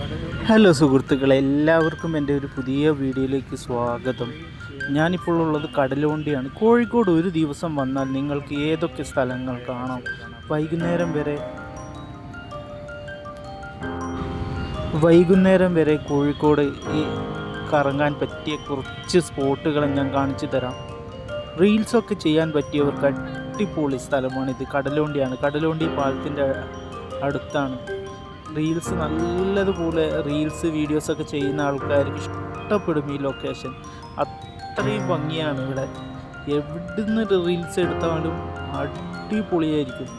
Hello സുഹൃത്തുക്കളെ, എല്ലാവർക്കും എൻ്റെ ഒരു പുതിയ വീഡിയോയിലേക്ക് സ്വാഗതം. ഞാനിപ്പോൾ ഉള്ളത് കടലുവണ്ടിയാണ്. കോഴിക്കോട് ഒരു ദിവസം വന്നാൽ നിങ്ങൾക്ക് ഏതൊക്കെ സ്ഥലങ്ങൾ കാണാം. വൈകുന്നേരം വരെ കോഴിക്കോട് കറങ്ങാൻ പറ്റിയ കുറച്ച് സ്പോട്ടുകൾ ഞാൻ കാണിച്ചു തരാം. റീൽസൊക്കെ ചെയ്യാൻ പറ്റിയവർക്ക് അടിപൊളി സ്ഥലമാണിത്. കടലുവണ്ടിയാണ്. കടലുവണ്ടി പാലത്തിൻ്റെ അടുത്താണ്. നല്ലതുപോലെ വീഡിയോസൊക്കെ ചെയ്യുന്ന ആൾക്കാർക്ക് ഇഷ്ടപ്പെടും ഈ ലൊക്കേഷൻ. അത്രയും ഭംഗിയാണ് ഇവിടെ. എവിടുന്ന് റീൽസ് എടുത്താലും അടിപൊളിയായിരിക്കും.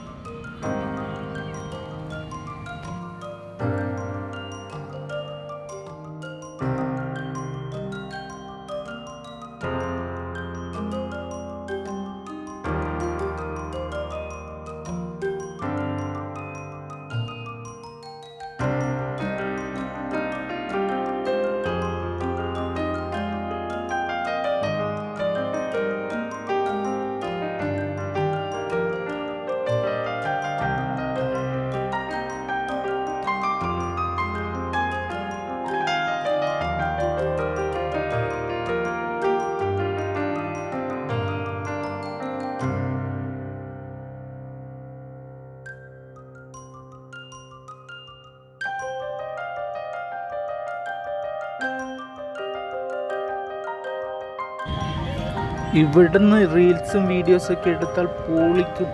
ഇവിടുന്ന് റീൽസും വീഡിയോസൊക്കെ എടുത്താൽ പൊളിക്കും.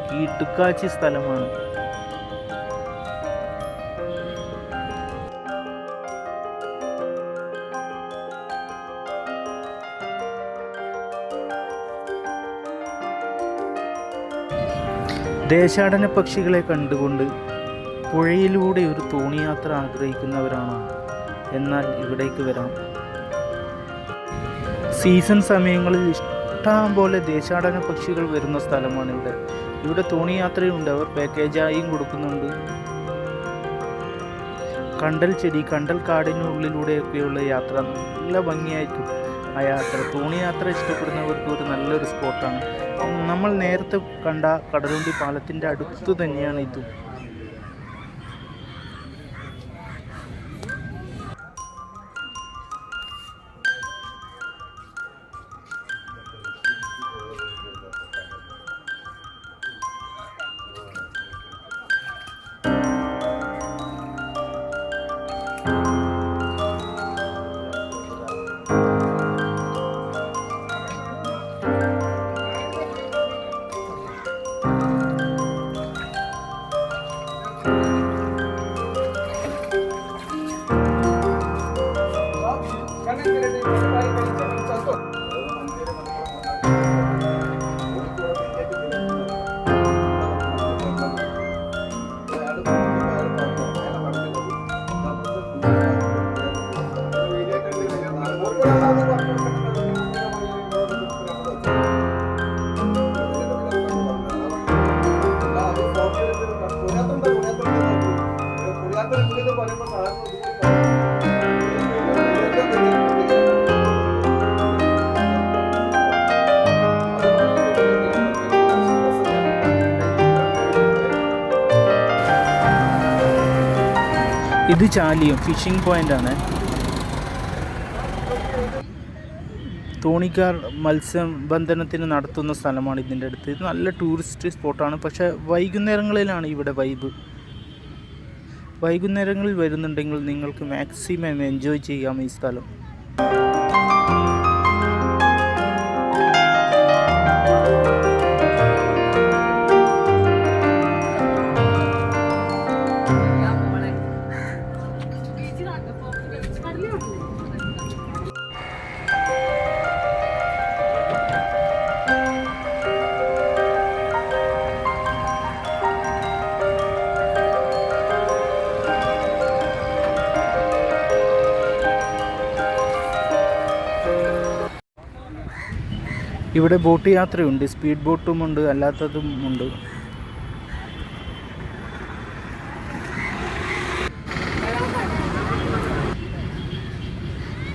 കിടുക്കാച്ചി സ്ഥലമാണ്. ദേശാടന പക്ഷികളെ കണ്ടുകൊണ്ട് പുഴയിലൂടെ ഒരു തോണിയാത്ര ആഗ്രഹിക്കുന്നവരാണോ എന്നാൽ ഇവിടേക്ക് വരാം. സീസൺ സമയങ്ങളിൽ ഇഷ്ടം പോലെ ദേശാടന പക്ഷികൾ വരുന്ന സ്ഥലമാണ് ഇവിടെ. ഇവിടെ തോണിയാത്രയുണ്ട്, അവർ പാക്കേജായും കൊടുക്കുന്നുണ്ട്. കണ്ടൽ ചെടി, കണ്ടൽ കാടിനുള്ളിലൂടെയൊക്കെയുള്ള യാത്ര നല്ല ഭംഗിയായിരിക്കും. ആ യാത്ര, തോണിയാത്ര ഇഷ്ടപ്പെടുന്നവർക്ക് ഒരു നല്ലൊരു സ്പോട്ടാണ്. നമ്മൾ നേരത്തെ കണ്ട കടലുണ്ടി പാലത്തിൻ്റെ അടുത്ത് തന്നെയാണ് ഇതും. ഇത് ചാലിയം ഫിഷിംഗ് പോയിൻ്റാണ്. തോണിക്കാർ മത്സ്യബന്ധനത്തിന് നടത്തുന്ന സ്ഥലമാണ് ഇതിൻ്റെ അടുത്ത്. ഇത് നല്ല ടൂറിസ്റ്റ് സ്പോട്ടാണ്. പക്ഷേ വൈകുന്നേരങ്ങളിലാണ് ഇവിടെ വൈബ്. വൈകുന്നേരങ്ങളിൽ വരുന്നുണ്ടെങ്കിൽ നിങ്ങൾക്ക് മാക്സിമം എൻജോയ് ചെയ്യാം ഈ സ്ഥലം. ഇവിടെ ബോട്ട് യാത്രയുണ്ട്, സ്പീഡ് ബോട്ടുമുണ്ട്, അല്ലാത്തതും ഉണ്ട്.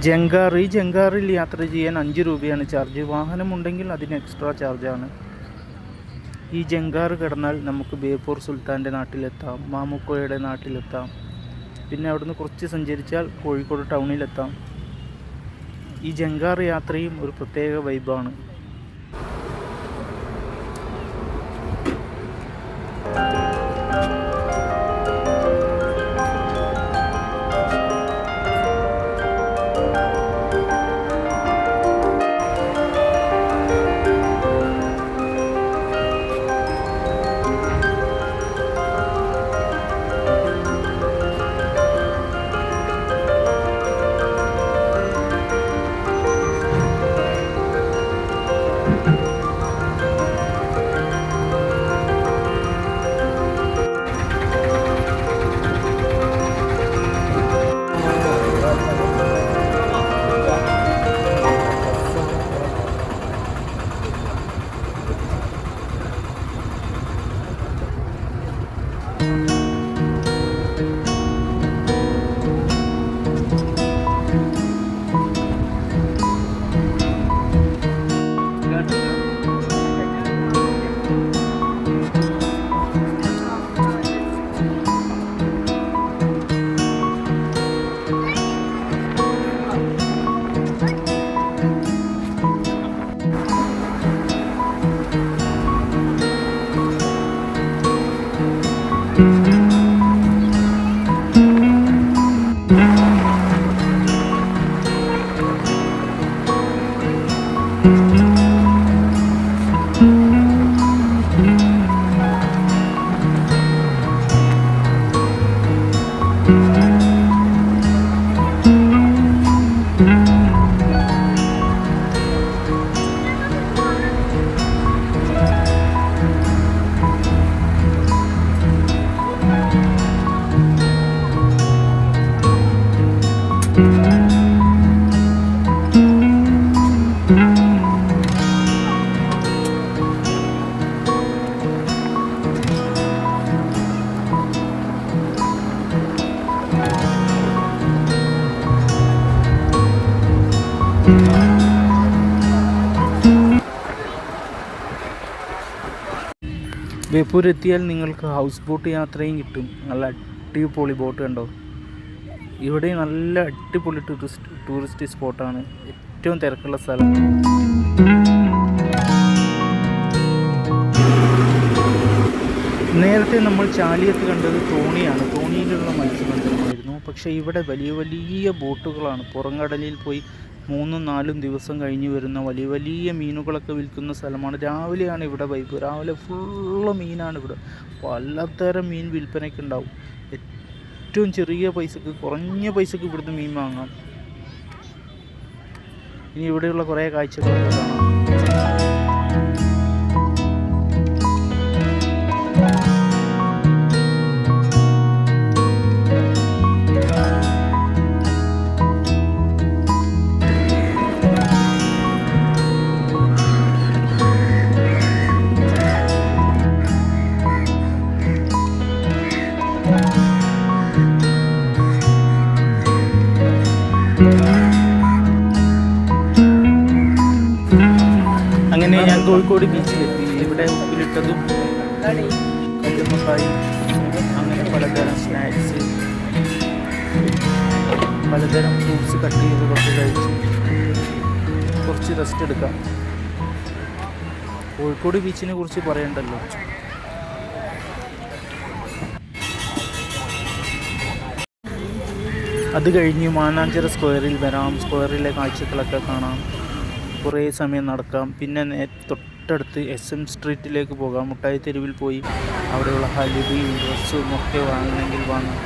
ജങ്കാറിൽ യാത്ര ചെയ്യാൻ 5 രൂപയാണ് ചാർജ്. വാഹനമുണ്ടെങ്കിൽ അതിന് എക്സ്ട്രാ ചാർജാണ്. ഈ ജങ്കാർ കടന്നാൽ നമുക്ക് ബേപ്പൂർ സുൽത്താൻ്റെ നാട്ടിലെത്താം, മാമുക്കോയുടെ നാട്ടിലെത്താം. പിന്നെ അവിടുന്ന് കുറച്ച് സഞ്ചരിച്ചാൽ കോഴിക്കോട് ടൗണിലെത്താം. ഈ ജങ്കാർ യാത്രയും ഒരു പ്രത്യേക വൈബാണ്. ബേപ്പൂർ എത്തിയാൽ നിങ്ങൾക്ക് ഹൗസ് ബോട്ട് യാത്രയും കിട്ടും. നല്ല അടിപൊളി ബോട്ട് കണ്ടോ. ഇവിടെ നല്ല അടിപൊളി ടൂറിസ്റ്റ് സ്പോട്ടാണ്. ഏറ്റവും തിരക്കുള്ള സ്ഥലം. നേരത്തെ നമ്മൾ ചാലിയത്ത് കണ്ടത് തോണിയാണ്. തോണിയിലുള്ള മത്സ്യബന്ധനമായിരുന്നു. പക്ഷേ ഇവിടെ വലിയ വലിയ ബോട്ടുകളാണ്. പുറംകടലിൽ പോയി 3-4 ദിവസം കഴിഞ്ഞ് വരുന്ന വലിയ വലിയ മീനുകളൊക്കെ വിൽക്കുന്ന സ്ഥലമാണ്. രാവിലെയാണ് ഇവിടെ വൈബ്. രാവിലെ ഫുള്ള് മീനാണ് ഇവിടെ. പലതരം മീൻ വിൽപ്പനയ്ക്ക് ഉണ്ടാവും. ഏറ്റവും ചെറിയ പൈസക്ക്, കുറഞ്ഞ പൈസക്ക് ഇവിടുന്ന് മീൻ വാങ്ങാം. ഇനി ഇവിടെയുള്ള കുറേ കാഴ്ചകളൊക്കെ കാണാം. അങ്ങനെ ഞാൻ കോഴിക്കോട് ബീച്ചിലെത്തി. ഇവിടെ ഉപ്പിലിട്ടതും കല്ലുമ്മക്കായും അങ്ങനെ പലതരം സ്നാക്സ്, പലതരം ഫ്രൂട്ട്സ് കട്ട് ചെയ്തതൊക്കെ കഴിച്ച് കുറച്ച് റെസ്റ്റ് എടുക്കാം. കോഴിക്കോട് ബീച്ചിനെ കുറിച്ച് പറയണ്ടല്ലോ. അത് കഴിഞ്ഞ് മാനാഞ്ചിറ സ്ക്വയറിൽ വരാം. സ്ക്വയറിലെ കാഴ്ചകളൊക്കെ കാണാം. കുറേ സമയം നടക്കാം. പിന്നെ തൊട്ടടുത്ത് SM സ്ട്രീറ്റിലേക്ക് പോകാം. മുട്ടായി തെരുവിൽ പോയി അവിടെയുള്ള ഹലുവയും ഡ്രസ്സും ഒക്കെ വാങ്ങണമെങ്കിൽ വാങ്ങാം.